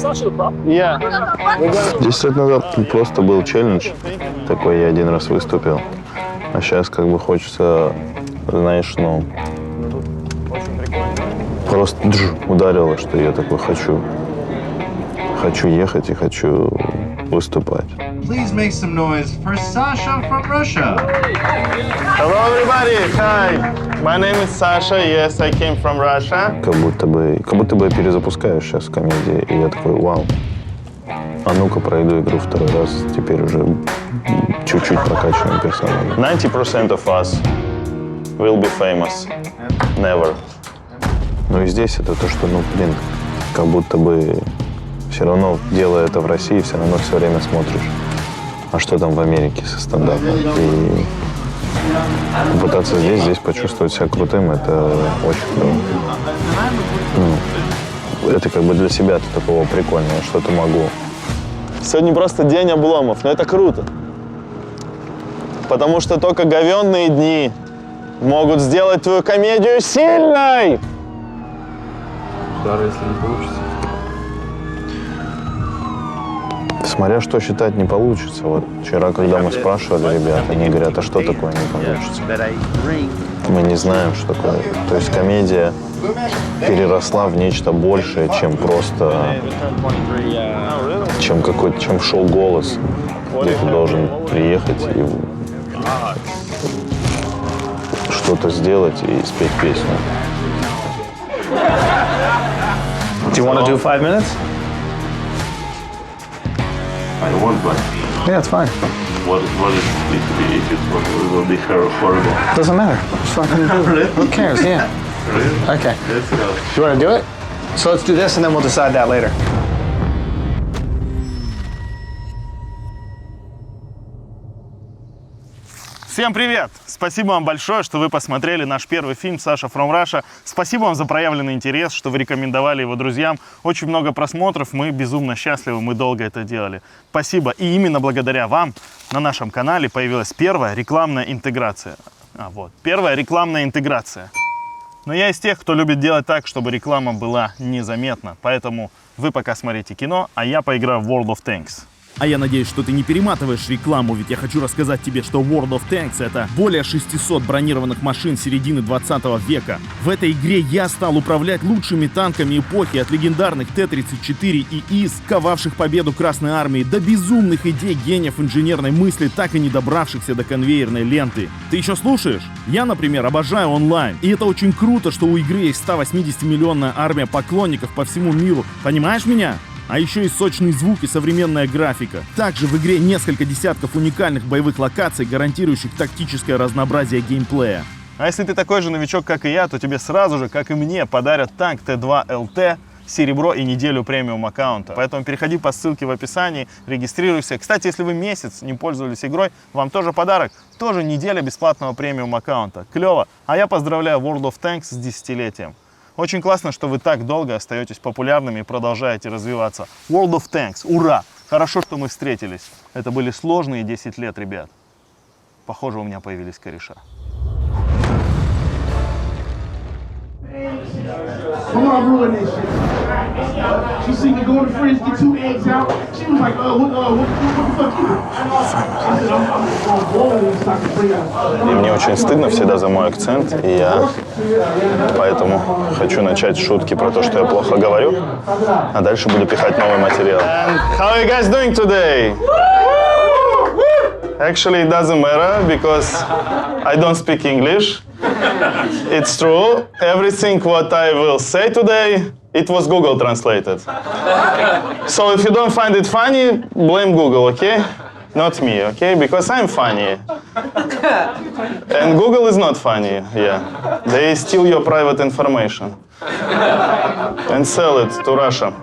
10 лет назад просто был челлендж. Такой я один раз выступил. А сейчас как бы хочется, знаешь, ну... Просто ударило, что я такой хочу ехать и хочу выступать. Please make some noise for Sasha from Russia. Hello, everybody. Hi. My name is Sasha. Yes, I came from Russia. Как будто бы перезапускаешь сейчас комедии, и я такой, вау. А ну-ка пройду игру второй раз, теперь уже чуть-чуть прокачанным персонажем. 90% of us will be famous. Never. Ну и здесь это то, что, ну, блин, как будто бы все равно, делая это в России, все равно все время смотришь, а что там в Америке со стендапом. И попытаться здесь почувствовать себя крутым, это очень круто. Ну, это как бы для себя-то такого прикольного, что-то могу. Сегодня просто день обломов, но это круто. Потому что только говенные дни могут сделать твою комедию сильной! Даже если не получится. Смотря что считать не получится. Вот вчера, когда мы спрашивали ребят, они говорят, а что такое не получится? Мы не знаем, что такое. То есть комедия переросла в нечто большее, чем просто, чем шоу «Голос», где ты должен приехать и что-то сделать и спеть песню. Do you want to do 5 minutes? I won't, but Yeah, it's fine. what if it will be horrible? Doesn't matter. It's fucking Who cares? Yeah. Really? Okay. Let's go. You want to do it? So let's do this and then we'll decide that later. Всем привет! Спасибо вам большое, что вы посмотрели наш первый фильм «Sasha from Russia». Спасибо вам за проявленный интерес, что вы рекомендовали его друзьям. Очень много просмотров, мы безумно счастливы, мы долго это делали. Спасибо. И именно благодаря вам на нашем канале появилась первая рекламная интеграция. Первая рекламная интеграция. Но я из тех, кто любит делать так, чтобы реклама была незаметна. Поэтому вы пока смотрите кино, а я поиграю в World of Tanks. А я надеюсь, что ты не перематываешь рекламу, ведь я хочу рассказать тебе, что World of Tanks — это более 600 бронированных машин середины 20 века. В этой игре я стал управлять лучшими танками эпохи, от легендарных Т-34 и ИС, ковавших победу Красной Армии, до безумных идей гениев инженерной мысли, так и не добравшихся до конвейерной ленты. Ты еще слушаешь? Я, например, обожаю онлайн. И это очень круто, что у игры есть 180-миллионная армия поклонников по всему миру. Понимаешь меня? А еще и сочный звук и современная графика. Также в игре несколько десятков уникальных боевых локаций, гарантирующих тактическое разнообразие геймплея. А если ты такой же новичок, как и я, то тебе сразу же, как и мне, подарят танк Т2 ЛТ, серебро и неделю премиум аккаунта. Поэтому переходи по ссылке в описании, регистрируйся. Кстати, если вы месяц не пользовались игрой, вам тоже подарок. Тоже неделя бесплатного премиум аккаунта. Клево. А я поздравляю World of Tanks с 10-летием. Очень классно, что вы так долго остаетесь популярными и продолжаете развиваться. World of Tanks, ура! Хорошо, что мы встретились. Это были сложные 10 лет, ребят. Похоже, у меня появились кореша. I'm gonna ruin this shit. She seen me go to the fridge, get 2 eggs out. She was like, what the fuck you? I said, I'm gonna boil this so I can bring out. И мне очень стыдно всегда за мой акцент, и я поэтому хочу начать шутки про то, что я плохо говорю, а дальше буду пихать новый материал. And how are you guys doing today? Actually, it doesn't matter because I don't speak English. It's true. Everything what I will say today, it was Google translated. So if you don't find it funny, blame Google, okay? Not me, okay? Because I'm funny. And Google is not funny, yeah. They steal your private information and sell it to Russia.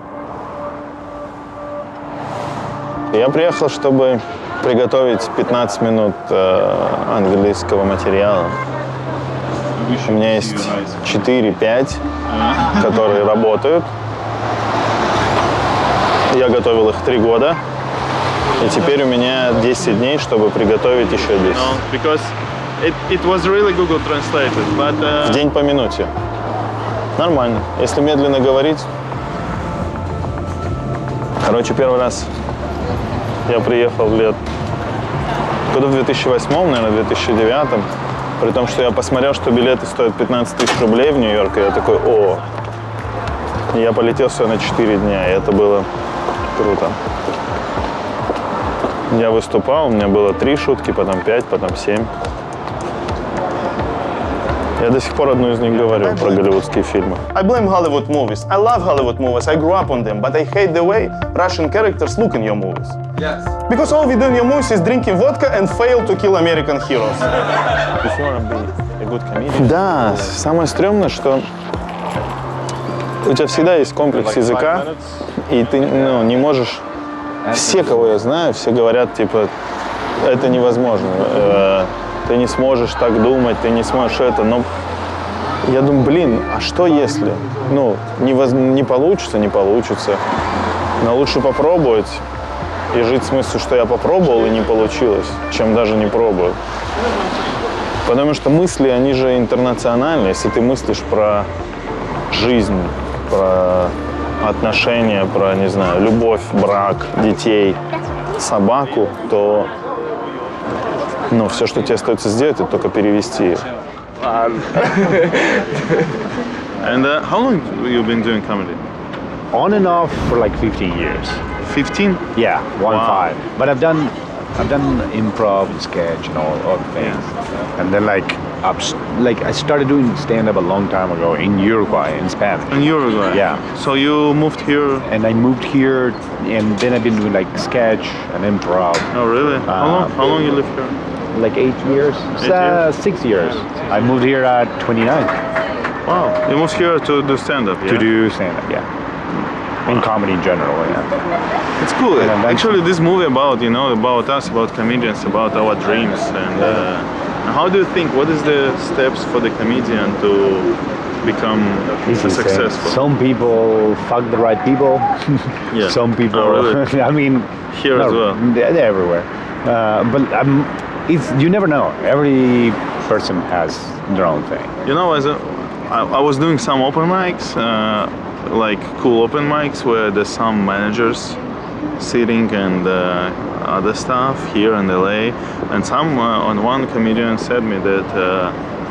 Я приехал, чтобы приготовить 15 минут английского материала. У меня есть 4-5, которые работают. Я готовил их 3 года. И теперь у меня 10 дней, чтобы приготовить еще 10. Because it was really Google translated, but В день по минуте. Нормально. Если медленно говорить, Короче, первый раз я приехал году в 2008, наверное, 2009. При том, что я посмотрел, что билеты стоят 15 тысяч рублей в Нью-Йорк, и я такой, о. И я полетел сюда на 4 дня, и это было круто. Я выступал, у меня было 3 шутки, потом 5, потом 7. Я до сих пор одну из них говорю про голливудские фильмы. I blame Hollywood movies. I love Hollywood movies. I grew up on them, but I hate the way Russian characters look in your movies. Yes. Because all we do in your movies is drinking vodka and fail to kill American heroes. If you want to be a good comedian. Да, самое стрёмное, что у тебя всегда есть комплекс языка, и ты не можешь... Все, кого я знаю, все говорят, типа, это невозможно. Ты не сможешь так думать, ты не сможешь это. Но я думаю, блин, а что если? Не получится, не получится. Но лучше попробовать и жить с мыслью, что я попробовал и не получилось, чем даже не пробовать. Потому что мысли, они же интернациональные. Если ты мыслишь про жизнь, про отношения, про, не знаю, любовь, брак, детей, собаку, то все, что тебе остается сделать, это только перевести. And how long have you been doing comedy? On and off for like 15 years. 15? Yeah, 1-5. Wow. But I've done improv, sketch, and all things. And then I started doing stand-up a long time ago in Uruguay, in Spanish. In Uruguay? Yeah. So you moved here? And I moved here, and then I've been doing like sketch and improv. Oh, really? How long you live here? Like 8 years? 6 years. I moved here at 29. Wow. You moved here to do stand-up, yeah? To do stand-up, yeah. In comedy in general, yeah. It's cool. And Actually, this movie about, about us, about comedians, about our dreams. And how do you think, what is the steps for the comedian to become successful? Some people fuck the right people. Yeah. Some people, Oh, really? I mean, Here as well. They're everywhere. But you never know. Every person has their own thing. I was doing some open mics, like cool open mics where there's some managers sitting and other stuff here in LA. And one comedian said me that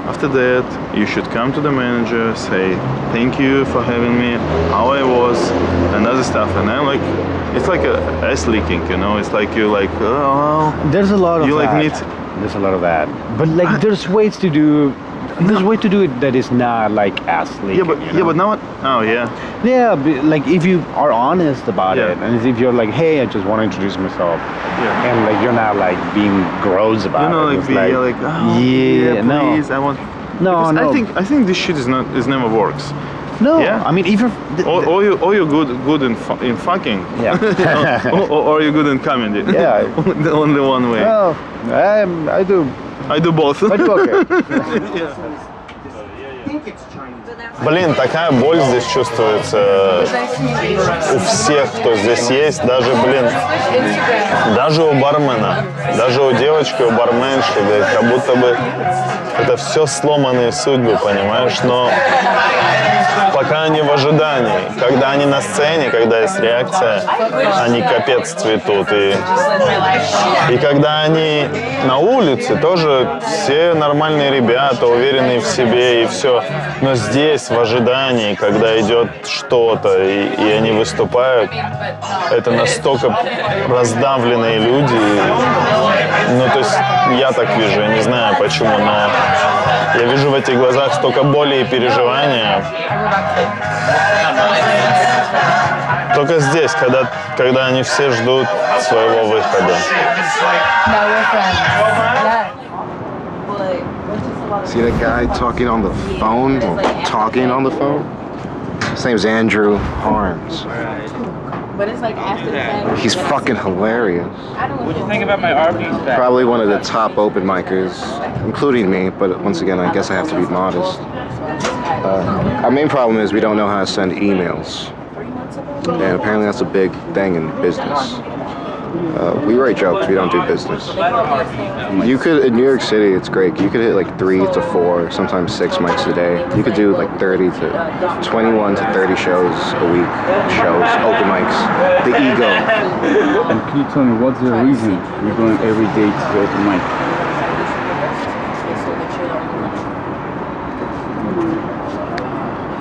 after that you should come to the manager, say thank you for having me, how I was, and other stuff. And I'm like, it's like a ass leaking, It's like you like, oh. There's a lot of you that. like need. There's a lot of that. But like, there's ways to do. There's a way to do it that is not like ass leaking. But now. Oh yeah. Yeah, like if you are honest about Yeah. it, and if you're like, hey, I just want to introduce myself, Yeah. and like you're not like being gross about it. Like It's oh, yeah, no. please, I want. No, Because no. I think this shit is never works. No, Yeah? I mean, if you're Or you're good in fucking. yeah, or you're good in comedy. Yeah. Only one way. well, I do. I do both. But okay. Блин, такая боль здесь чувствуется у всех, кто здесь есть. Даже у бармена, даже у девочки, у барменши, блядь, как будто бы это все сломанные судьбы, понимаешь? Но пока они в ожидании, когда они на сцене, когда есть реакция, они капец цветут. И когда они на улице, тоже все нормальные ребята, уверенные в себе и все. Но здесь, в ожидании, когда идет что-то, и они выступают, это настолько раздавленные люди. То есть я так вижу, я не знаю почему, но я вижу в этих глазах столько боли и переживания. Только здесь, когда они все ждут своего выхода. See that guy talking on the phone? His name's Andrew Harms. But it's like after the fact. He's fucking hilarious. What do you think about my Arby's back? Probably one of the top open micers, including me, but once again, I guess I have to be modest. Our main problem is we don't know how to send emails. And apparently that's a big thing in business. We write jokes. We don't do business. You could in New York City, it's great. You could hit like 3 to 4, sometimes 6 mics a day. You could do like 30 to 21 to 30 shows a week. Shows, open mics. The ego. And can you tell me what's the reason you're going every day to the open mic?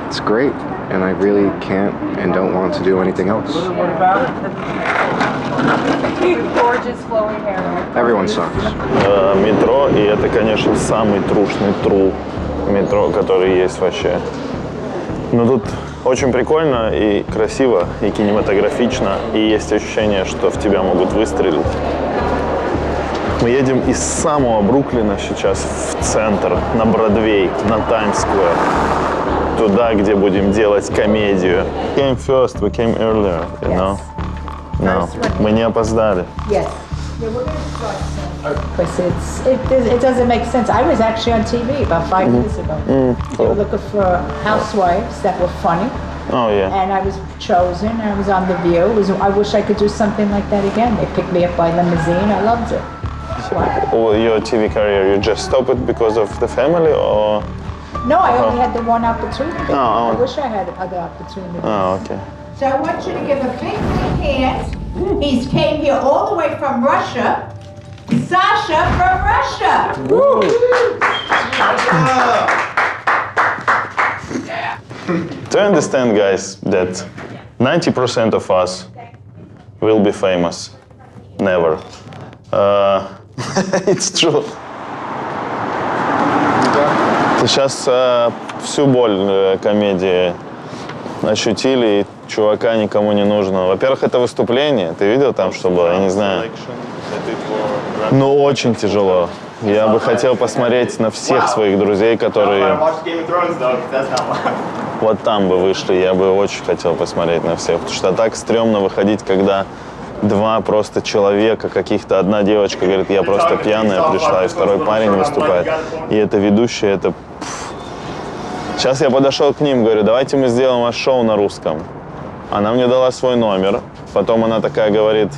It's great, and I really can't and don't want to do anything else. Gorgeous flowing hair. Everyone sucks. Метро, и это, конечно, самый трушный тру метро, который есть вообще. Но тут очень прикольно и красиво, и кинематографично, и есть ощущение, что в тебя могут выстрелить. Мы едем из самого Бруклина сейчас в центр, на Бродвей, на Таймс-сквер. Туда, где будем делать комедию. Came first, we came earlier, you know? No, мы не опоздали. Yes. Because it doesn't make sense. I was actually on TV about 5 years ago. They were looking for housewives that were funny. Oh, yeah. And I was chosen, and I was on The View. I wish I could do something like that again. They picked me up by limousine. I loved it. Well, your TV career, you just stopped it because of the family, or? No, I only had the one opportunity. Oh. I wish I had other opportunities. Oh, okay. So I want you to give a big hand. He came here all the way from Russia. Sasha from Russia. Woo! Do you understand, guys, that 90% of us will be famous? Never. It's true. Сейчас всю боль комедии ощутили, и чувака никому не нужно. Во-первых, это выступление. Ты видел там, что было? Я не знаю. Ну, очень тяжело. Я бы хотел посмотреть на всех своих друзей, которые вот там бы вышли. Я бы очень хотел посмотреть на всех. Потому что так стрёмно выходить, когда два просто человека, каких-то одна девочка говорит, я просто пьяная пришла, и второй парень выступает. И это ведущий, это... Сейчас я подошел к ним, говорю, давайте мы сделаем ваше шоу на русском. Она мне дала свой номер, потом она такая говорит,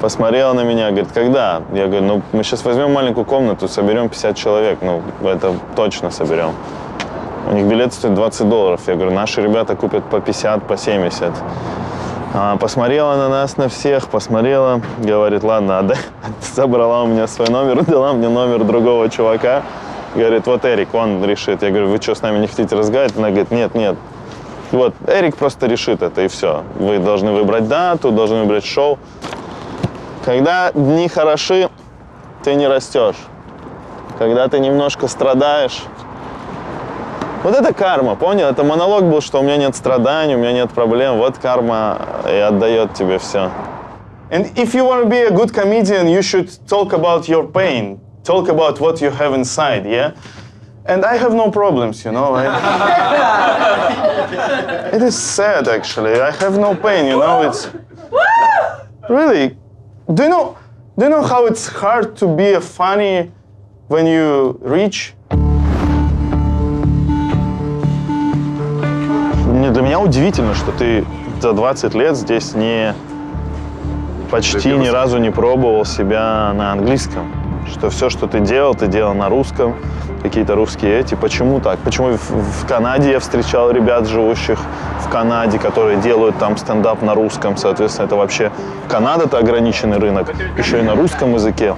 посмотрела на меня, говорит, когда? Я говорю, ну мы сейчас возьмем маленькую комнату, соберем 50 человек, ну это точно соберем. У них билет стоит $20. Я говорю, наши ребята купят по 50, по 70. Посмотрела на нас, на всех, посмотрела, говорит, ладно, отдай. Забрала у меня свой номер, дала мне номер другого чувака. Говорит, вот Эрик, он решит. Я говорю, вы что, с нами не хотите разговаривать? Она говорит, нет, нет. Вот, Эрик просто решит это, и все. Вы должны выбрать дату, должны выбрать шоу. Когда дни хороши, ты не растешь. Когда ты немножко страдаешь, вот это карма, понял? Это монолог был, что у меня нет страданий, у меня нет проблем. Вот карма и отдает тебе все. And if you want to be a good comedian, you should talk about your pain. Talk about what you have inside, yeah? And I have no problems, you know? It is sad, actually. I have no pain, you know? It's... Really? Do you know how it's hard to be a funny when you reach? Для меня удивительно, что ты за 20 лет здесь почти ни разу не пробовал себя на английском. Что все, что ты делал на русском, какие-то русские эти. Почему так? Почему в Канаде я встречал ребят, живущих в Канаде, которые делают там стендап на русском. Соответственно, это вообще Канада-то ограниченный рынок, еще и на русском языке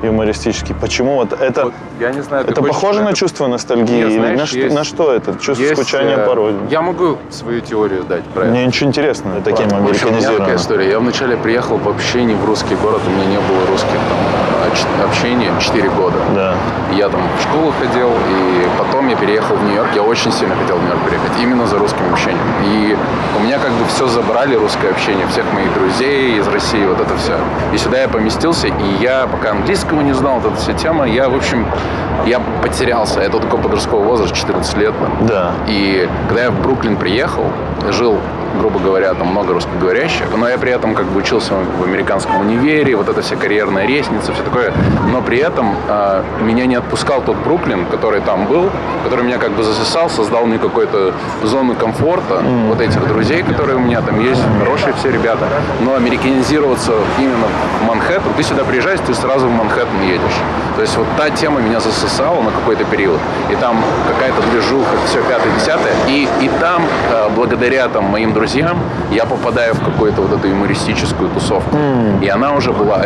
юмористический. Почему вот это? Я не знаю, это похоже на чувство ностальгии? Нет, или знаешь, на что это? Чувство скучания по родине? Я могу свою теорию дать про это. Мне ничего интересного, таким американизированным. У меня такая история. Я вначале приехал вообще не в русский город, у меня не было русских там, общения 4 года. Да. Я там в школу ходил, и потом я переехал в Нью-Йорк. Я очень сильно хотел в Нью-Йорк переехать, именно за русским общением. И у меня как бы все забрали, русское общение, всех моих друзей из России, вот это все. И сюда я поместился, и я пока английского не знал, вот эта вся тема, я, в общем, я потерялся. Это такой подростковый возраст, 14 лет. Да. И когда я в Бруклин приехал, жил грубо говоря, там много русскоговорящих, но я при этом как бы учился в американском универе, вот эта вся карьерная лестница, все такое, но при этом меня не отпускал тот Бруклин, который там был, который меня как бы засосал, создал мне какую-то зону комфорта, вот этих друзей, которые у меня там есть, хорошие все ребята, но американизироваться именно в Манхэттен, ты сюда приезжаешь, ты сразу в Манхэттен едешь. То есть вот та тема меня засосала на какой-то период. И там какая-то движуха, все 5-10. И там, благодаря там моим друзьям, я попадаю в какую-то вот эту юмористическую тусовку. И она уже была...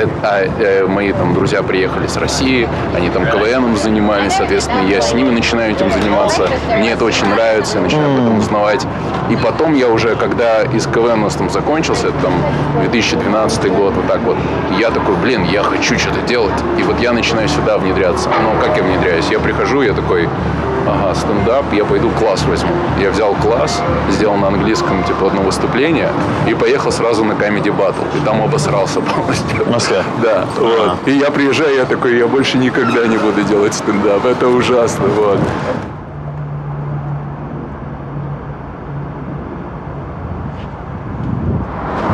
мои там друзья приехали с России, они там КВНом занимались, соответственно, я с ними начинаю этим заниматься. Мне это очень нравится, я начинаю об этом узнавать. И потом я уже, когда из КВН у нас там закончился, это там 2012 год, вот так вот, я такой, блин, я хочу что-то делать. И вот я начинаю сюда внедряться. Но как я внедряюсь? Я прихожу, я такой, ага, стендап, я пойду класс возьму. Я взял класс, сделал на английском типа одно выступление и поехал сразу на Comedy Battle. И там обосрался полностью. В Москве? Да. Вот. И я приезжаю, я такой, я больше никогда не буду делать стендап. Это ужасно. Вот.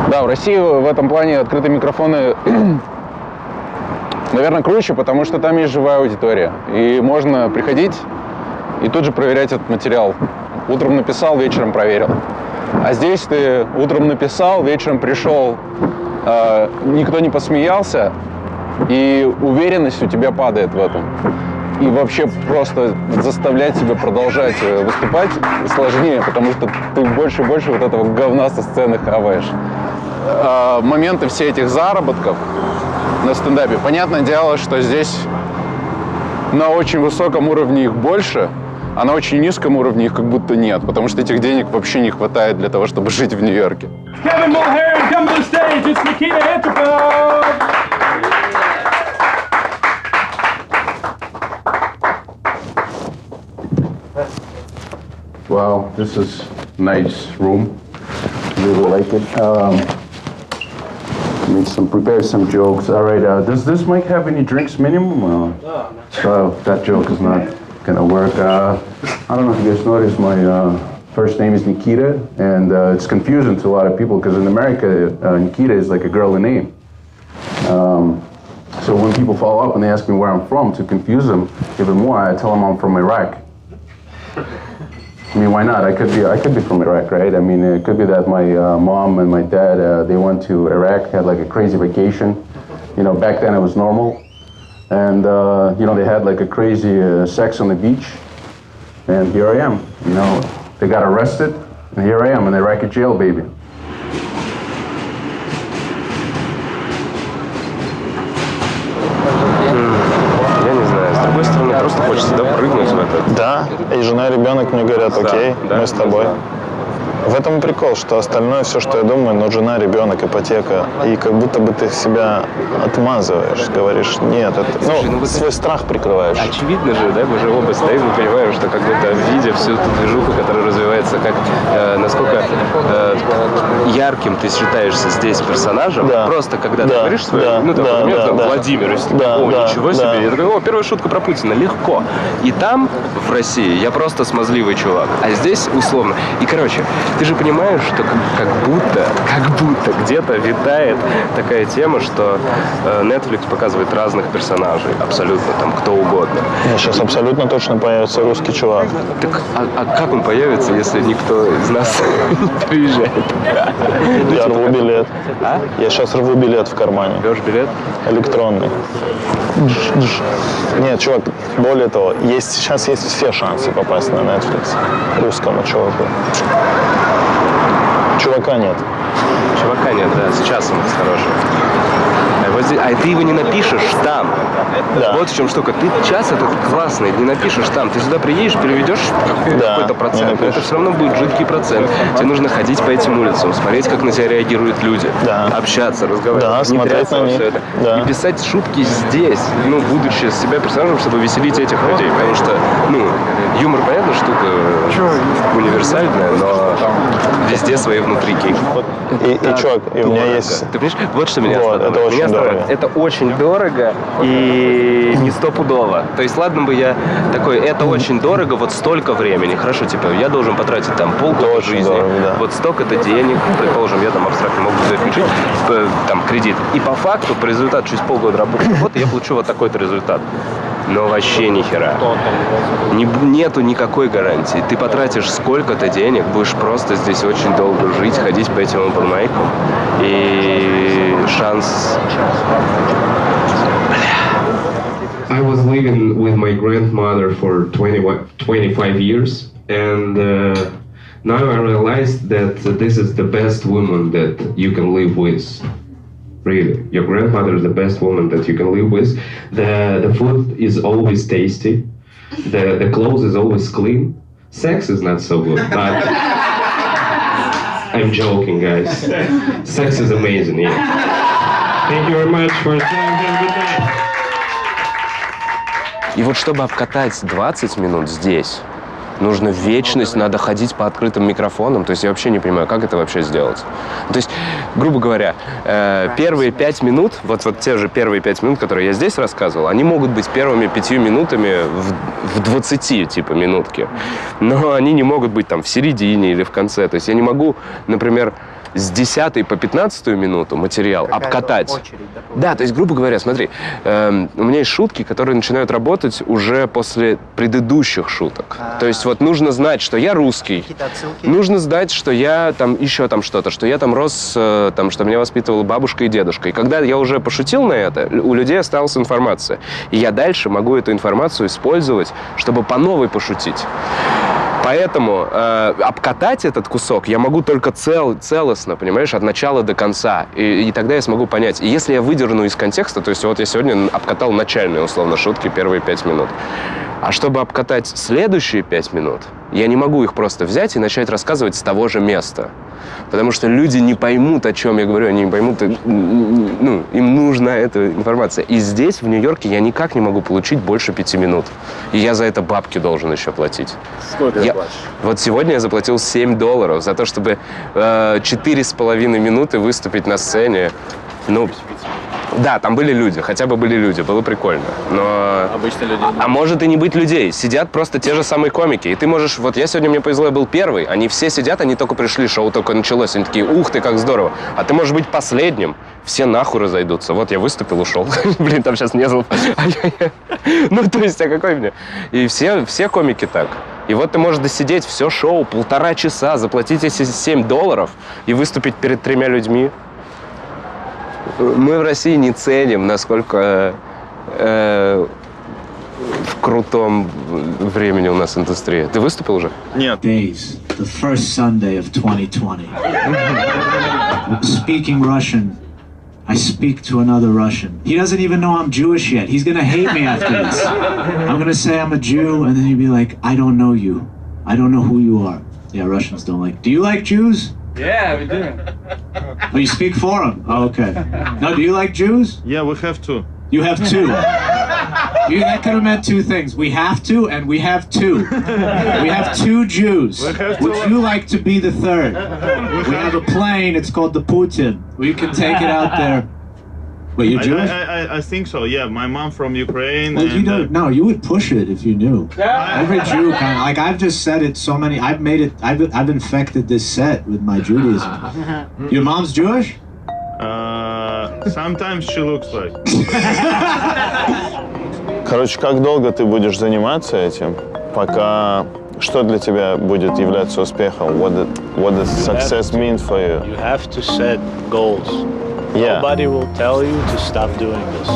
Да, в России в этом плане открытые микрофоны, наверное, круче, потому что там есть живая аудитория. И можно приходить и тут же проверять этот материал. Утром написал, вечером проверил. А здесь ты утром написал, вечером пришел, никто не посмеялся, и уверенность у тебя падает в этом. И вообще просто заставлять себя продолжать выступать сложнее, потому что ты больше и больше вот этого говна со сцены хаваешь. Моменты все этих заработков на стендапе, понятное дело, что здесь на очень высоком уровне их больше, а на очень низком уровне их как будто нет, потому что этих денег вообще не хватает для того, чтобы жить в Нью-Йорке. Kevin Mulhern, come to the stage. It's Nikita Antropov. Wow, this is nice room. Really like it. Prepare some jokes. All right. Does this mic have any drinks minimum? So that joke is not gonna work. I don't know if you guys noticed. My first name is Nikita, and it's confusing to a lot of people because in America, Nikita is like a girly name. So when people follow up and they ask me where I'm from, to confuse them even more, I tell them I'm from Iraq. I mean, why not? I could be from Iraq, right? I mean, it could be that my mom and my dad, they went to Iraq, had like a crazy vacation. You know, back then it was normal. And, you know, they had like a crazy sex on the beach. And here I am, you know, they got arrested, and here I am in the Iraqi jail, baby. Просто хочется, да, прыгнуть в это. Да, и жена и ребенок мне говорят, окей, да, мы с тобой. В этом и прикол, что остальное, все, что я думаю, но жена, ребенок, ипотека, и как будто бы ты себя отмазываешь, говоришь, нет, это, слушай, ну, свой страх прикрываешь. Очевидно же, да, мы же оба стоим и понимаем, что как будто видя всю эту движуху, которая развивается, как насколько ярким ты считаешься здесь персонажем, да. Просто когда ты Да. говоришь свой, Да. ну, там, Да. например, Да. там, Да. Владимир, если ты, Да. о, Да. ничего Да. себе, я такой, о, первая шутка про Путина, легко. И там, в России, я просто смазливый чувак, а здесь условно. И, короче, ты же понимаешь, что как будто где-то витает такая тема, что Netflix показывает разных персонажей, абсолютно там кто угодно. Сейчас абсолютно точно появится русский чувак. Так, а как он появится, если никто из нас не приезжает? Я рву билет. А? Я сейчас рву билет в кармане. Рвешь билет? Электронный. Нет, чувак, более того, сейчас есть все шансы попасть на Netflix русскому чуваку. Чувака нет. Чувака нет, да, с часом хороший. А ты его не напишешь там. Да. Вот в чем штука. Ты час этот классный, не напишешь там. Ты сюда приедешь, переведешь какой-то процент. Это все равно будет жуткий процент. Тебе нужно ходить по этим улицам, смотреть, как на тебя реагируют люди. Да. Общаться, разговаривать. Да, смотреть на них. Это. Да. И писать шутки здесь, ну, будучи себя персонажем, чтобы веселить этих людей. Потому что, ну, юмор, понятно, штука универсальная, но везде свои внутрики. И чувак, и у меня есть... Ты понимаешь, вот что меня вот, это очень Меня устраивает. Это очень дорого и не стопудово. То есть, ладно бы я такой, это очень дорого, вот столько времени. Хорошо, типа, я должен потратить там полгода жизни, дорого, да. вот столько-то денег, предположим, я там абстрактно могу взять там кредит. И по факту, по результату, через полгода работы, я получу вот такой-то результат. Но вообще ни хера. Нету никакой гарантии. Ты потратишь сколько-то денег, будешь просто здесь очень долго жить, ходить по этим open-майкам. И шанс... I was living with my grandmother for 25 years, and now I realized that this is the best woman that you can live with. Really, your grandmother is the best woman that you can live with. The food is always tasty. The clothes is always clean. Sex is not so good, but I'm joking, guys. Sex is amazing, yeah. Thank you very much for your time. Have a good night. И вот чтобы обкатать 20 минут здесь, нужно вечность, надо ходить по открытым микрофонам. То есть я вообще не понимаю, как это вообще сделать. То есть, грубо говоря, первые 5 минут, вот те же первые 5 минут, которые я здесь рассказывал, они могут быть первыми 5 минутами в 20, типа, минутки. Но они не могут быть там в середине или в конце. То есть я не могу, например, с 10 по 15 минуту материал обкатать. Очередь, да, то есть, грубо говоря, смотри, у меня есть шутки, которые начинают работать уже после предыдущих шуток. То есть вот нужно знать, что я русский, нужно знать, что я там еще там что-то, что я там рос, там, что меня воспитывала бабушка и дедушка. И когда я уже пошутил на это, у людей осталась информация. И я дальше могу эту информацию использовать, чтобы по новой пошутить. Поэтому обкатать этот кусок я могу только целостно, понимаешь, от начала до конца. И тогда я смогу понять. И если я выдерну из контекста, то есть вот я сегодня обкатал начальные, условно, шутки, первые 5 минут. А чтобы обкатать следующие 5 минут, я не могу их просто взять и начать рассказывать с того же места. Потому что люди не поймут, о чем я говорю, они не поймут, ну, им нужна эта информация. И здесь, в Нью-Йорке, я никак не могу получить больше 5 минут. И я за это бабки должен еще платить. Сколько ты платишь? Вот сегодня я заплатил $7 за то, чтобы 4,5 минуты выступить на сцене. Ну, да, там были люди, хотя бы были люди, было прикольно. Но... Обычно люди... А может и не быть людей, сидят просто те же самые комики. И ты можешь, вот я сегодня, мне повезло, я был первый, они все сидят, они только пришли, шоу только началось, они такие, ух ты, как здорово. А ты можешь быть последним, все нахуй разойдутся. Вот я выступил, ушел. Блин, там сейчас не зал. Ну, то есть, а какой мне? И все комики так. И вот ты можешь досидеть все шоу 1,5 часа, заплатить эти $7 и выступить перед 3 людьми. Мы в России не ценим, насколько в крутом времени у нас индустрия. Ты выступил уже? Нет. Days, the first Sunday of 2020. Speaking Russian, I speak to another Russian. He doesn't even know I'm Jewish yet. He's gonna hate me after this. I'm gonna say I'm a Jew, and then he'd be like, I don't know you. I don't know who you are. Yeah, Russians don't like. Do you like Jews? Yeah, we do. Oh, you speak for them? Oh, okay. No, do you like Jews? Yeah, we have to. You have 2. That could have meant 2 things. We have to, and we have 2. We have 2 Jews. Would you like to be the 3rd? We have a plane. It's called the Putin. We can take it out there. Wait, you're Jewish? I think so. Yeah, my mom from Ukraine. Well, you don't. No, you would push it if you knew. Every Jew kind of like I've just said it so many. I've made it. I've infected this set with my Judaism. Your mom's Jewish? Sometimes she looks like. Короче, как долго ты будешь заниматься этим, пока что для тебя будет являться успехом? What does success mean for you? You have to set goals. Yeah. Nobody will tell you to stop doing this.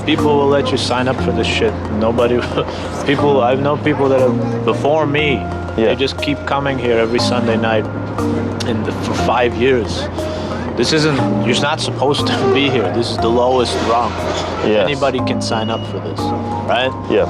People will let you sign up for this shit. Nobody will. People, I've known people that have, before me, they just keep coming here every Sunday night for 5 years. This isn't, you're not supposed to be here. This is the lowest rung. Yes. Anybody can sign up for this, right? Yes.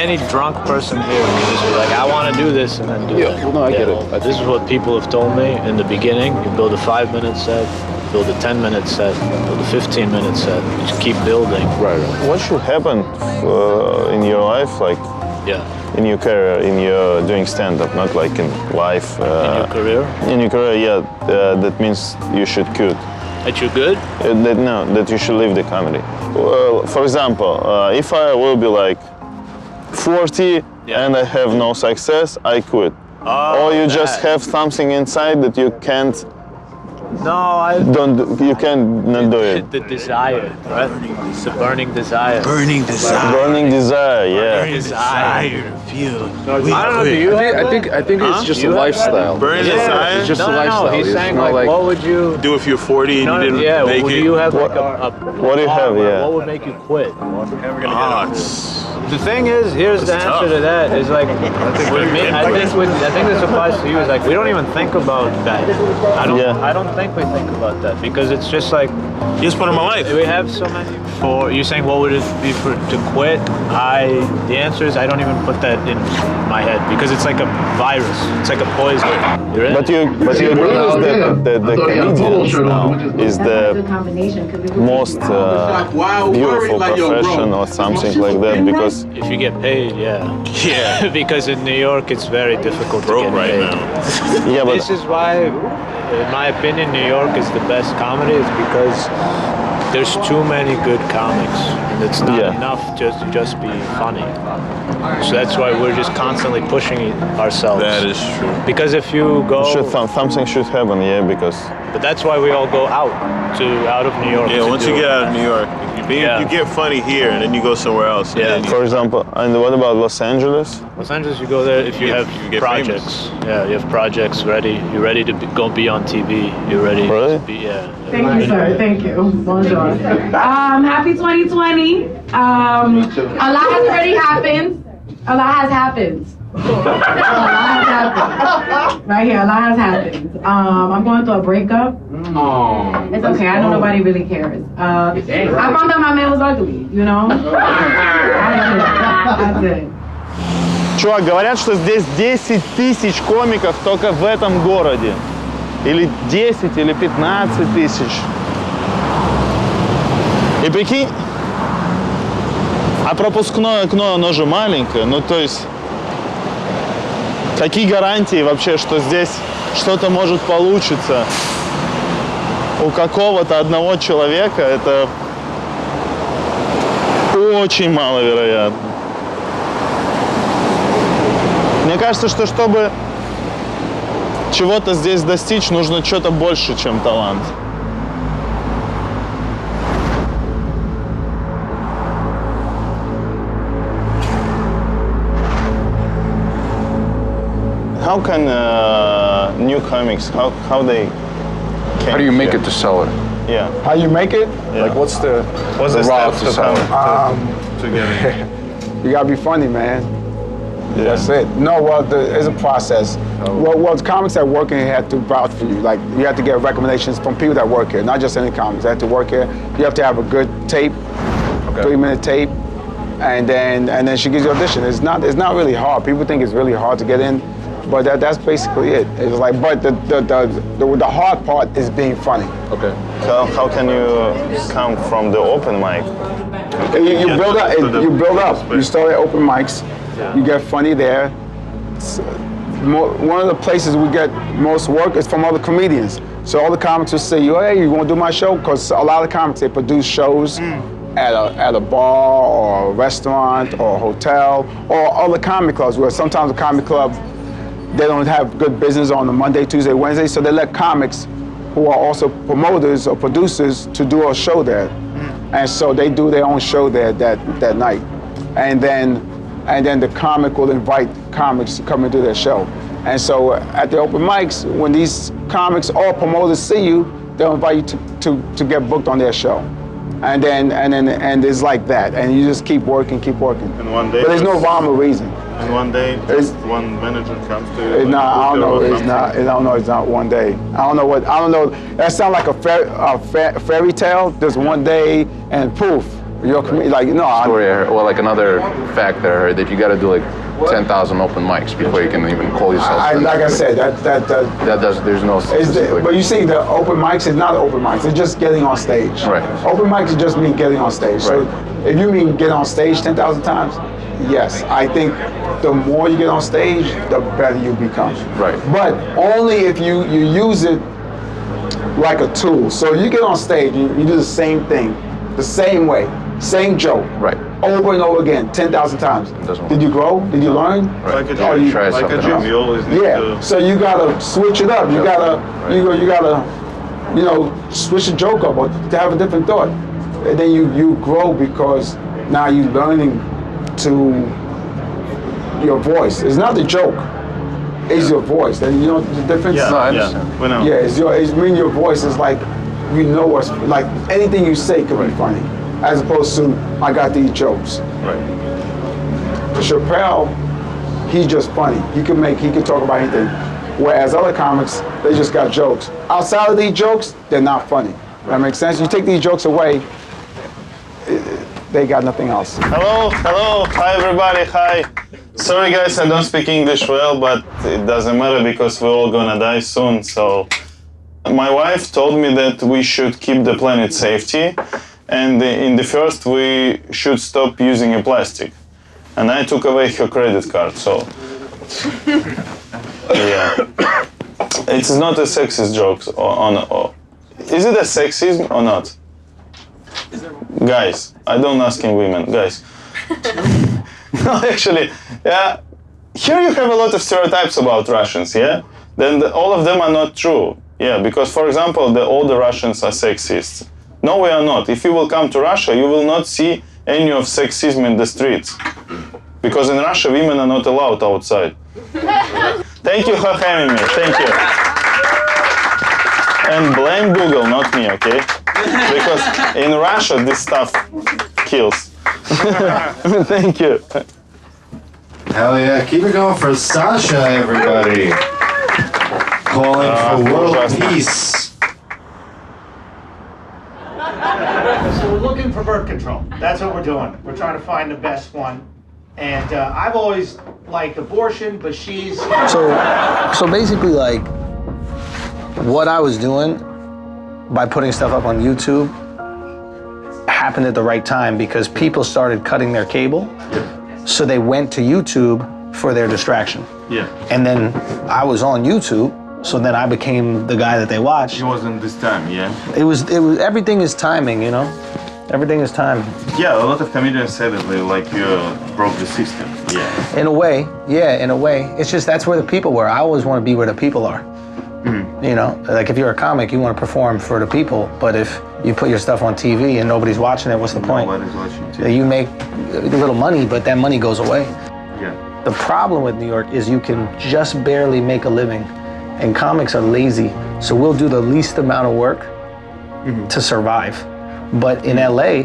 Any drunk person here can just be like, I want to do this, and then do it. Well, no, I get it. But this is what people have told me in the beginning. You build a 5-minute set, build a 10-minute set, build a 15-minute set. You just keep building. Right. What should happen in your life, like in your career, in your doing stand-up, not like in life? In your career? In your career, yeah. That means you should quit. That you're good? That you should leave the comedy. For example, if I will be like 40 and I have no success, I quit. Or you just have something inside that you can't. You can't not do it. The desire, right? It's a burning desire. Burning desire, yeah. Burning desire. Feel. I don't know. Do you have I think it's just a lifestyle. Burning desire? It's just a No, lifestyle. he's It's saying not like, what would you do if you're 40 and you didn't make do it? you have like What do you have? Yeah. What would make you quit? The thing is, here's the answer to that. Is like, with me, I think this applies to you. Is like we don't even think about that. I don't think we think about that because it's just like It's part of my life. we have so many. For you saying what would it be for to quit? The answer is I don't even put that in my head because it's like a virus. It's like a poison. You're in But you agree that the comedians now is the most beautiful profession or something like that because if you get paid, yeah. Because in New York it's very difficult to get paid. Yeah, but This is why, in my opinion, New York is the best comedy. Is because there's too many good comics, and it's not enough just to just be funny. So that's why we're just constantly pushing ourselves. That is true. Because if you go, something should happen, because. But that's why we all go out of New York. Yeah, once you get out of New York, you get funny here, and then you go somewhere else. For example, and what about Los Angeles? Los Angeles, you go there if you have projects. Yeah, you have projects ready. You're ready to go be on TV. You're ready to be, Thank you, sir. Thank you. Bonjour. Happy 2020. A lot has already happened. A lot has happened. Right here, a lot has happened. I'm going through a breakup. It's okay. I know nobody really cares. I found out my man was ugly. That's it. Чувак, говорят, что здесь 10 тысяч комиков только в этом городе. Или 10, или 15 тысяч. И прикинь, а пропускное окно, оно же маленькое. Ну, то есть, какие гарантии вообще, что здесь что-то может получиться у какого-то одного человека, это очень маловероятно. Мне кажется, что чтобы чего-то здесь достичь, нужно что-то больше, чем талант. How can new comics, how they came How do you make here? it to sell it? Yeah. How you make it? Like, what's the What's the route steps to to sell come it? to get it? You gotta be funny, man. That's it. No, well, it's a process. Well, comics that work in here have to vouch for you. Like, you have to get recommendations from people that work here, not just any comics. They have to work here. You have to have a good tape, 3-minute tape, and then she gives you audition. It's not really hard. People think it's really hard to get in, but that's basically it. It's like, but the hard part is being funny. Okay. So how can you come from the open mic? You build up. You build up. You start at open mics. You get funny there. One of the places we get most work is from other comedians. So all the comics will say, hey, you want to do my show? Because a lot of comics, they produce shows at a bar or a restaurant or a hotel or other comedy clubs where sometimes a comedy club, they don't have good business on a Monday, Tuesday, Wednesday, so they let comics who are also promoters or producers to do a show there. And so they do their own show there that night. And then the comic will invite comics to come and do their show. And so at the open mics, when these comics or promoters see you, they'll invite you to get booked on their show. And it's like that. And you just keep working. And one day, but there's no rhyme or reason. And one day, just one manager comes to you. I don't know. It's not one day. I don't know. That sounds like a fairy tale. Just one day and poof. Story. Well, like another fact that I heard that you got to do like 10,000 open mics before you can even call yourself. Like I said, there's no. But you see, the open mics is not open mics. It's just getting on stage. Right. Open mics just mean getting on stage. So if you mean get on stage 10,000 times, yes, I think the more you get on stage, the better you become. Right. But only if you use it like a tool. So you get on stage, you do the same thing, the same way, same joke, right, over and over again, 10,000 times. Did you grow? Did you learn? Like a Or gym, you- like a gym, you always need to... So you gotta switch it up. You gotta, you gotta, switch the joke up or to have a different thought. And then you grow because now you're learning to your voice. It's not the joke. It's your voice. And you know the difference? Yeah, no, I understand. We know. Yeah, it's mean your voice is like, what's, like anything you say could be funny. As opposed to, I got these jokes. Right. Chappelle, he's just funny. He can talk about anything. Whereas other comics, they just got jokes. Outside of these jokes, they're not funny. That makes sense? You take these jokes away, they got nothing else. Hello, hi everybody, hi. Sorry guys, I don't speak English well, but it doesn't matter because we're all gonna die soon, so. My wife told me that we should keep the planet safety, and in the first we should stop using a plastic. And I took away her credit card, so. Yeah. It's not a sexist joke, is it a sexism or not? Guys, I don't asking women, guys. No, actually, yeah. Here you have a lot of stereotypes about Russians, yeah? Then all of them are not true. Yeah, because for example, all the Russians are sexists. No, we are not. If you will come to Russia, you will not see any of sexism in the streets. Because in Russia, women are not allowed outside. Thank you for having me, thank you. And blame Google, not me, okay? Because in Russia, this stuff kills. Thank you. Hell yeah, keep it going for Sasha, everybody. Calling for world peace. So we're looking for birth control. That's what we're doing. We're trying to find the best one. And I've always liked abortion, but she's... So basically, like, what I was doing by putting stuff up on YouTube happened at the right time because people started cutting their cable. So they went to YouTube for their distraction. Yeah. And then I was on YouTube, so then I became the guy that they watched. It wasn't this time, yeah? It was, everything is timing, you know? Everything is timing. Yeah, a lot of comedians said that like you broke the system, yeah. In a way, yeah, in a way. It's just that's where the people were. I always want to be where the people are. Mm-hmm. You know, like if you're a comic, you want to perform for the people, but if you put your stuff on TV and nobody's watching it, what's the point? Nobody's watching TV. You make a little money, but that money goes away. Yeah. The problem with New York is you can just barely make a living, and comics are lazy, so we'll do the least amount of work to survive. But in LA,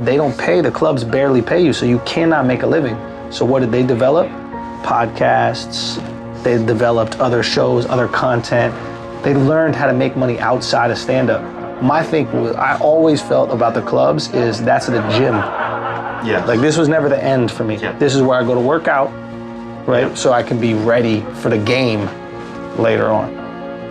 they don't pay, the clubs barely pay you, so you cannot make a living. So what did they develop? Podcasts, they developed other shows, other content. They learned how to make money outside of stand-up. My thing was, I always felt about the clubs is that's the gym. Yeah. Like this was never the end for me. Yeah. This is where I go to work out, right? Yeah. So I can be ready for the game later on,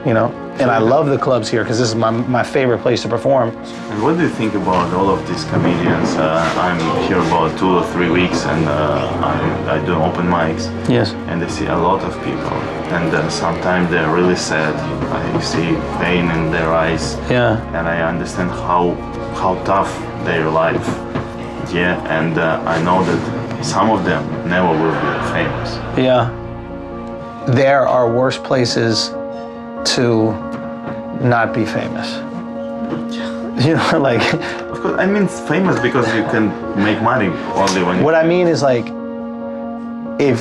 you know? And I love the clubs here because this is my favorite place to perform. And what do you think about all of these comedians? I'm here about 2 or 3 weeks and I do open mics. Yes. And I see a lot of people. And sometimes they're really sad. I see pain in their eyes. Yeah. And I understand how tough their life. Yeah, and I know that some of them never will be famous. Yeah. There are worse places to not be famous. You know, like... Of course, I mean famous because you can make money only when you... What I mean is like, if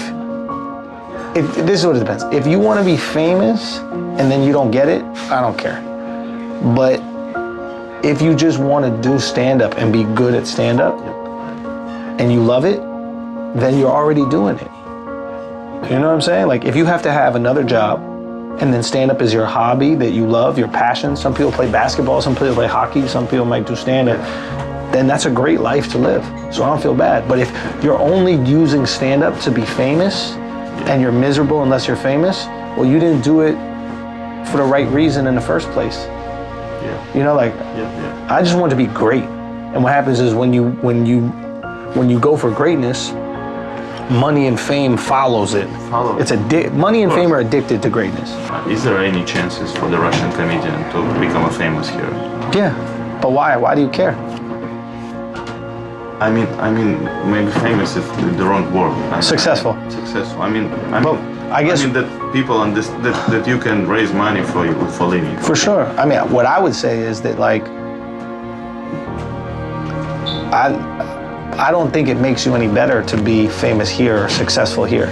this is what it depends. If you want to be famous and then you don't get it, I don't care. But if you just want to do stand-up and be good at stand-up and you love it, then you're already doing it. You know what I'm saying? Like if you have to have another job and then stand-up is your hobby that you love, your passion. Some people play basketball, some people play hockey, some people might do stand-up. Then that's a great life to live. So I don't feel bad. But if you're only using stand-up to be famous and you're miserable unless you're famous, well, you didn't do it for the right reason in the first place. Yeah. You know, like, I just want to be great. And what happens is when you go for greatness, money and fame follows it. It's money and fame are addicted to greatness. Is there any chances for the Russian comedian to become a famous here? Yeah, but why? Why do you care? I mean, maybe famous is the wrong word. Successful. Successful. I guess that people that you can raise money for living. For sure. I mean, what I would say is that like, I don't think it makes you any better to be famous here or successful here.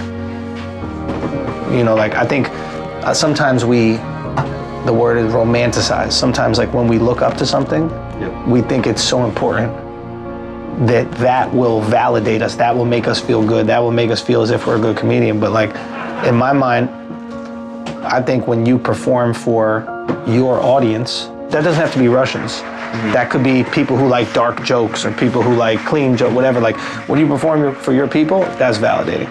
You know, like I think sometimes the word is romanticize. Sometimes like when we look up to something, we think it's so important that will validate us, that will make us feel good, that will make us feel as if we're a good comedian. But like, in my mind, I think when you perform for your audience, that doesn't have to be Russians. That could be people who like dark jokes or people who like clean jokes, whatever. Like when you perform for your people, that's validating.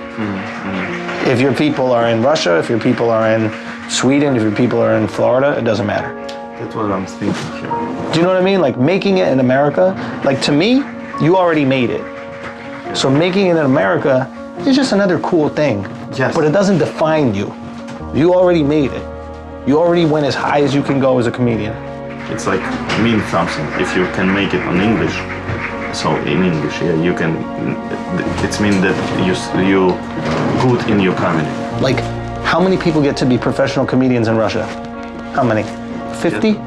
If your people are in Russia, if your people are in Sweden, if your people are in Florida, it doesn't matter. That's what I'm thinking here. Do you know what I mean? Like making it in America, like to me, you already made it. So making it in America is just another cool thing. Yes. But it doesn't define you. You already made it. You already went as high as you can go as a comedian. It's like mean something. If you can make it on English, so in English, yeah, you can. It's mean that you good in your comedy. Like, how many people get to be professional comedians in Russia? How many? 50?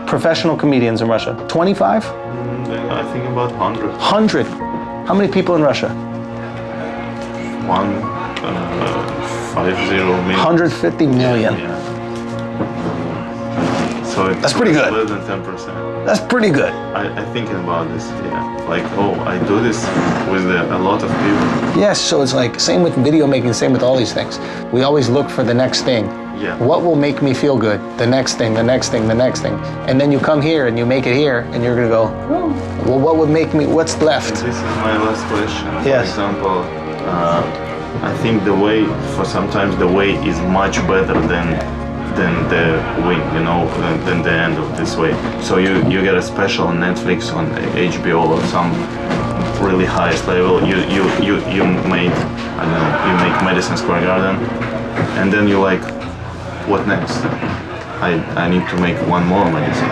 Professional comedians in Russia. 25? I think about 100. 100. How many people in Russia? 50 million. 150 million. Yeah. So that's pretty good. Less than 10%. That's pretty good. I thinking about this, yeah. Like, oh, I do this with a lot of people. Yes, so it's like, same with video making, same with all these things. We always look for the next thing. Yeah. What will make me feel good? The next thing, the next thing, the next thing. And then you come here and you make it here and you're gonna go, well, what would make me, what's left? This is my last question. Yes. For example, I think sometimes the way is much better than the win, you know, than the end of this way. So you get a special on Netflix, on HBO, or some really highest level. You made, I don't know, you make Madison Square Garden, and then you like, what next? I need to make one more Madison.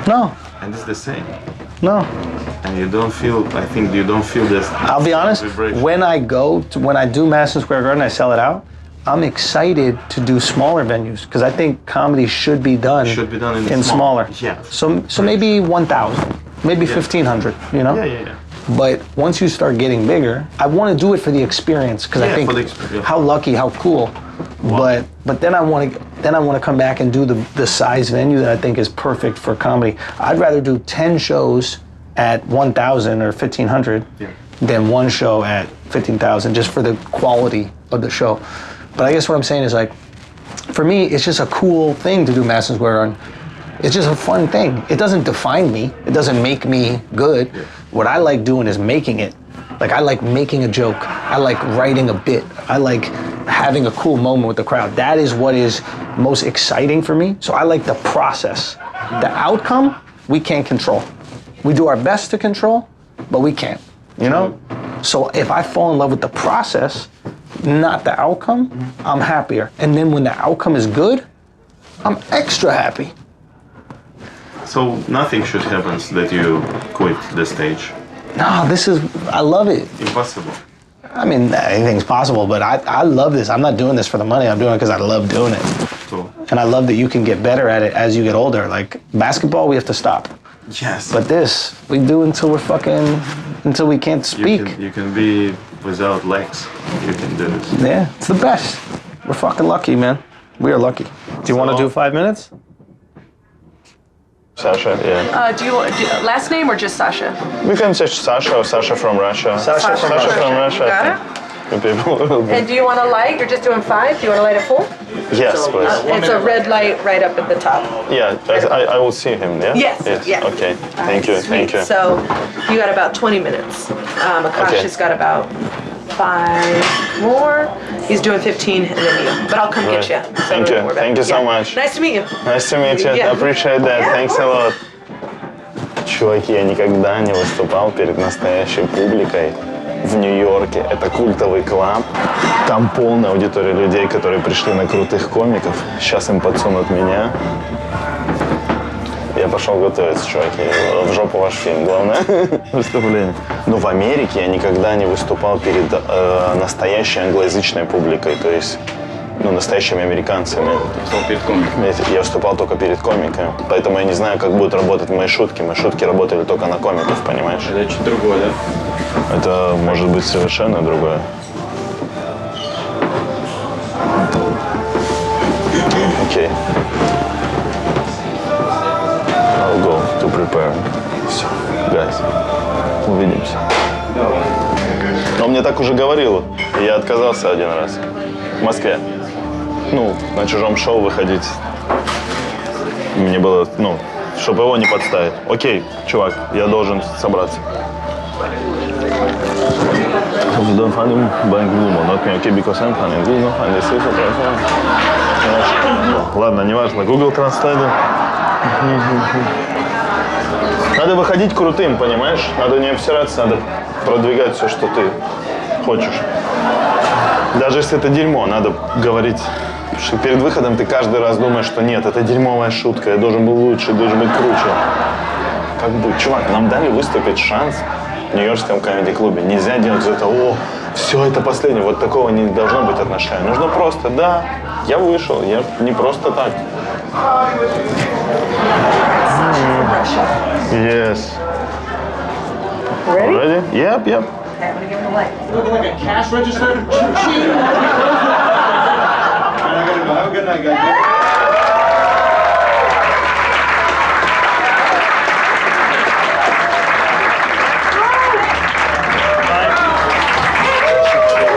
No. And it's the same. No. And you don't feel, I think you don't feel this. I'll be honest, when I do Madison Square Garden, I sell it out, I'm excited to do smaller venues because I think comedy should be done in smaller. Yeah. So maybe 1,000, maybe 1,500, you know? Yeah. But once you start getting bigger, I want to do it for the experience because I think how lucky, how cool. Wow. But then I want to come back and do the size venue that I think is perfect for comedy. I'd rather do 10 shows at 1,000 or 1,500 than one show at 15,000 just for the quality of the show. But I guess what I'm saying is like, for me, it's just a cool thing to do Madison Square Garden. It's just a fun thing. It doesn't define me. It doesn't make me good. What I like doing is making it. Like I like making a joke. I like writing a bit. I like having a cool moment with the crowd. That is what is most exciting for me. So I like the process. The outcome, we can't control. We do our best to control, but we can't, you know? So if I fall in love with the process, not the outcome, I'm happier. And then when the outcome is good, I'm extra happy. So nothing should happen that you quit the stage. No, I love it. Impossible. I mean, anything's possible, but I love this. I'm not doing this for the money. I'm doing it because I love doing it. Cool. And I love that you can get better at it as you get older. Like basketball, we have to stop. Yes. But this, we do until until we can't speak. You can be without legs. You can do this. Yeah, it's the best. We're fucking lucky, man. We are lucky. Do you want to do 5 minutes? Sasha, yeah. Do you last name or just Sasha? We can say Sasha or Sasha from Russia. Sasha from Russia. Got it? People will be. And do you want a light? You're just doing 5? Do you want to light it full? Yes, please. It's a red light right up at the top. Yeah, I will see him, yeah? Yes, yeah. Okay, thank you. So you got about 20 minutes. Akash has got about 5 more. He's doing 15 and then you. But I'll come get you. So Thank you so much. Nice to meet you. Nice to meet you. Yeah. Appreciate that. Yeah, Thanks a lot. Чуваки, я никогда не выступал перед настоящей публикой. в Нью-Йорке. Это культовый клаб. Там полная аудитория людей, которые пришли на крутых комиков. Сейчас им подсунут меня. Я пошел готовиться, чуваки. В жопу ваш фильм, главное выступление. Но в Америке я никогда не выступал перед настоящей англоязычной публикой, то есть настоящими американцами. Перед комиками. Я выступал только перед комиками, поэтому я не знаю, как будут работать мои шутки. Мои шутки работали только на комиков, понимаешь? Это чуть другое, да? Это может быть совершенно другое. Окей. I'll go to prepare. Все, guys, увидимся. Он мне так уже говорил, и я отказался один раз. В Москве. На чужом шоу выходить. Мне было, чтобы его не подставить. Окей, чувак, я должен собраться. You don't find him buying Google, not me, okay, because I'm finding Google, and this is Ладно, неважно, Google Translate. Надо выходить крутым, понимаешь? Надо не обсираться, надо продвигать все, что ты хочешь. Даже если это дерьмо, надо говорить, что перед выходом ты каждый раз думаешь, что нет, это дерьмовая шутка, я должен был лучше, должен быть круче. Как бы, чувак, нам дали выступить шанс в Нью-Йоркском комеди-клубе. Нельзя делать из этого, все, это последнее, вот такого не должно быть отношения. Нужно просто, да, я вышел, я не просто так. Yes. Ready? Ready? Yep. Okay, I'm gonna give him the light. Looking like a cash register. Ching. Have a good night, guys.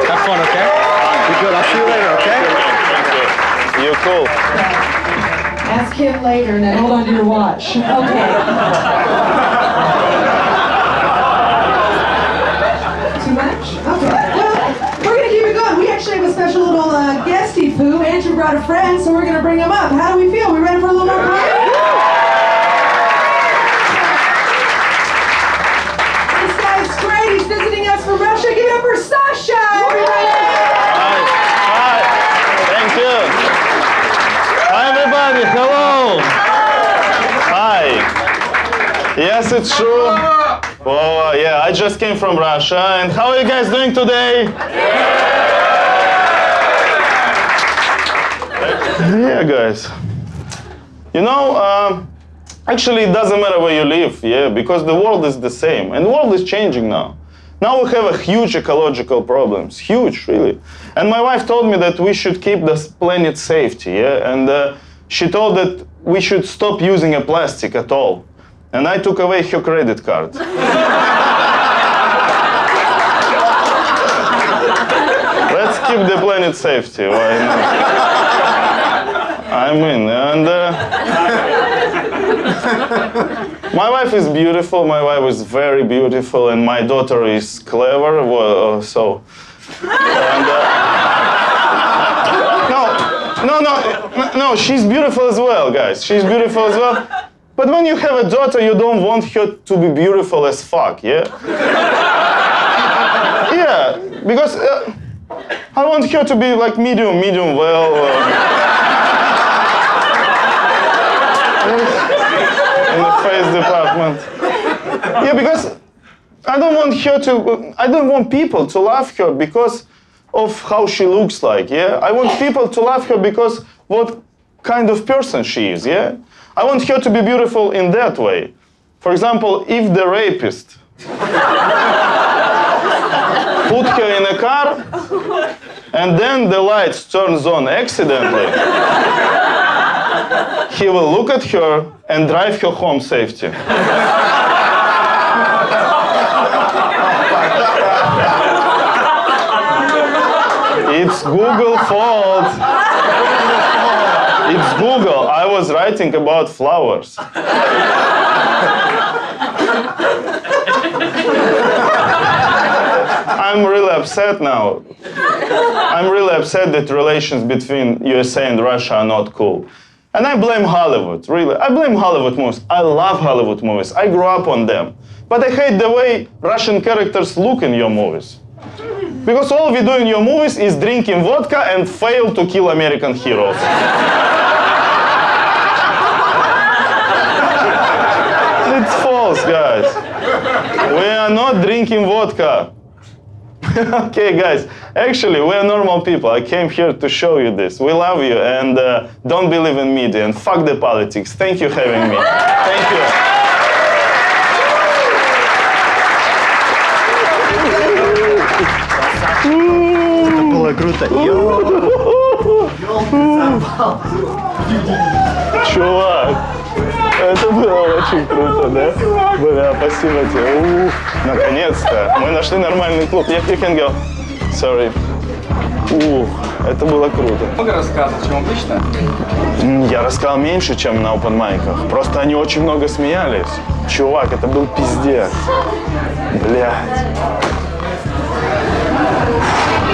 Have fun, okay? Be good. I'll see you later, okay? You're cool. Ask him later and then hold on to your watch. Okay. Too much? Okay. Well, we're gonna keep it going. We actually have a special little guesty poo. Andrew brought a friend, so we're gonna bring him up. How do we feel? We ready for a little more comedy? This guy's great. He's visiting us from Russia. Give it up for Sasha, everybody. Hi. Thank you. Hi, everybody. Hello. Hi. Yes, it's true. Oh, yeah, I just came from Russia. And how are you guys doing today? Yeah, guys. Actually, it doesn't matter where you live, yeah, because the world is the same. And the world is changing now. Now we have a huge ecological problems, huge, really. And my wife told me that we should keep the planet safety, yeah? And she told that we should stop using a plastic at all. And I took away her credit card. Let's keep the planet safety, why not? I mean, and my wife is beautiful, my wife is very beautiful, and my daughter is clever, and, no, she's beautiful as well, guys, she's beautiful as well. But when you have a daughter, you don't want her to be beautiful as fuck, yeah? Yeah, because I want her to be like medium well. In the face department. Yeah, because I don't want people to love her because of how she looks like, yeah? I want people to love her because what kind of person she is, yeah? I want her to be beautiful in that way. For example, if the rapist put her in a car and then the lights turns on accidentally, he will look at her and drive her home safety. It's Google fault. It's Google. I was writing about flowers. I'm really upset now. I'm really upset that relations between USA and Russia are not cool. And I blame Hollywood, really. I blame Hollywood movies. I love Hollywood movies. I grew up on them. But I hate the way Russian characters look in your movies. Because all we do in your movies is drinking vodka and fail to kill American heroes. It's false, guys. We are not drinking vodka. Okay, guys. Actually, we are normal people. I came here to show you this. We love you and don't believe in media and fuck the politics. Thank you for having me. Thank you. Это было круто. Чувак, это было очень круто, да? Бля, спасибо тебе. Наконец-то. Мы нашли нормальный клуб. You can go. Sorry. Это было круто. Много рассказов, чем обычно? Я рассказал меньше, чем на open-майках. Просто они очень много смеялись. Чувак, это был пиздец. Блядь.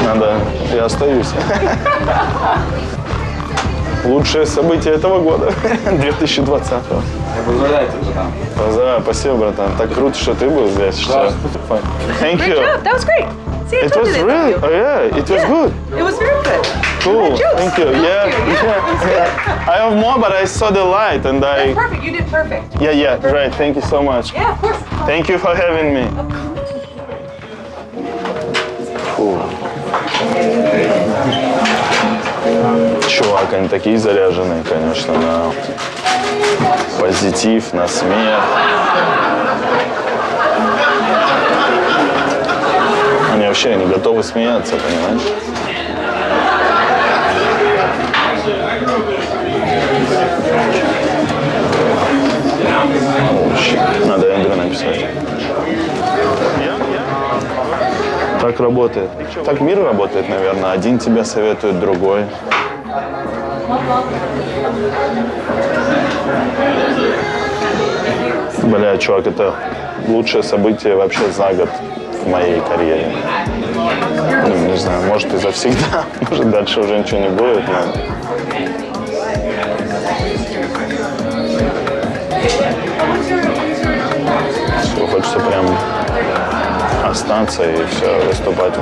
Надо, я остаюсь. Лучшее событие этого года, 2020-го. Я поздравляю тебя, братан. Поздравляю, спасибо, братан. Так круто, что ты был здесь. Что... Thank you. That was great. See, I It told was you really, that. oh yeah, it was good. It was very good. Cool, jokes. thank you. Yeah. I have more, but I saw the light and That's perfect. You did perfect. Yeah, right. Thank you so much. Yeah, of course. Thank you for having me. Чувак, они такие заряженные, конечно, на позитив, на смех. Они вообще не готовы смеяться, понимаешь? Надо Эндрю написать. Так работает. Так мир работает, наверное. Один тебя советует, другой. Бля, чувак, это лучшее событие вообще за год в моей карьере. Ну, не знаю, может и завсегда, может дальше уже ничего не будет, но... Все, хочется прям остаться и все, выступать.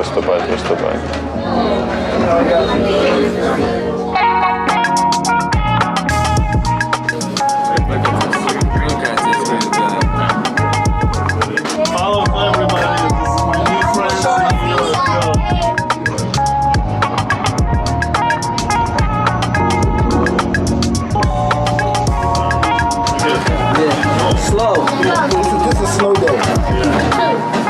Follow everybody. This is my new friends. Slow. This is a slow day.